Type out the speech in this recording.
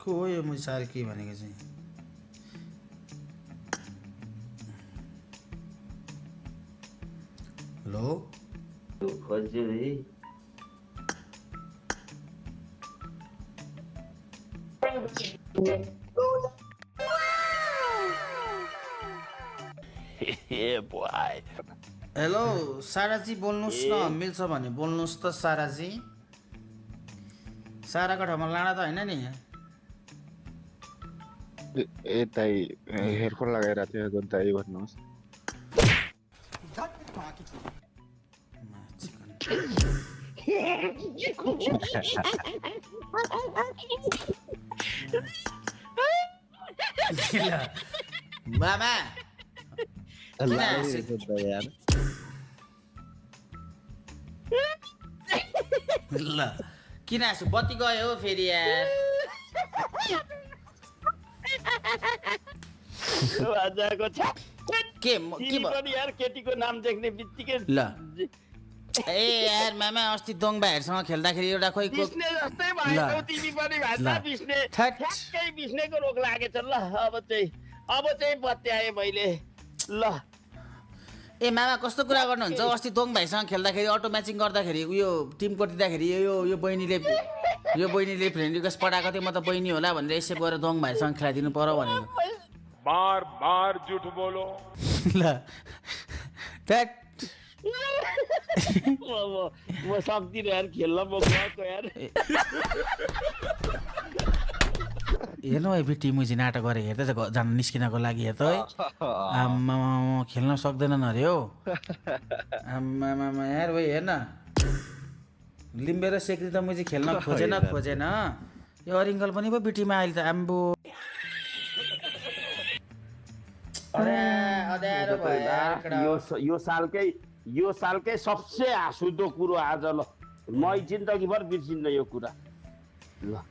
को हो यो मैले साह्रै के भनेको चाहिँ हेलो खोज्यो है हेलो साराजी बोल्नुहोस् न मिल्छ भने बोल्नुहोस् त साराजी साराको ठाउँमा लाडा त होइन नि दाइ हेडफोन लगाएर थियो दाइ भन्नुहोस् मामा यार ल किन हाँसु बत्ती गयो हो फेरि यार आजको के यार केटीको नाम देख्ने बित्तिकै ल ए यार मामा अस्ति दोङ भाइहरूसँग खेल्दाखेरि एउटा खोइ बिस्ने जस्तै भयो तिमी पनि भान्दा बिस्ने ठ्याक्कै बिस्नेको रोग लागेछ ल अब चाहिँ बत्याएँ मैले ल ए मामा कस्तो कुरा गर्नुहुन्छ अस्ति दोङ भाइसँग खेल्दाखेरि अटो म्याचिङ गर्दाखेरि उयो टिम कोटिँदाखेरि यो बहिनीले फ्रेन्ड रिक्वेस्ट पठाएको थियो म त बहिनी होला भनेर यसो गएर दोङ भाइसँग खेलाइदिनु पर्यो भनेको बार झुट बोलो ल म सक्दिनँ यार खेल्न म गएको यार हेर्नु है फेरि टिम उजी नाटक गरेर हेर्दै जान निस्किनको लागि हेर्दा है आम्मा खेल्न सक्दैनन् अरे हौ आम्मा यार भाइ हेर्न लिम्बेर सेक्री त मुजी खेल्न खोजेन यो अरिङ्गल पनि पो बिटीमा अहिले त आम्बो यो सालकै सबसे हाँसउठ्दो कुरो आज ल म जिन्दगीभर बिर्सिन्न यो कुरा ल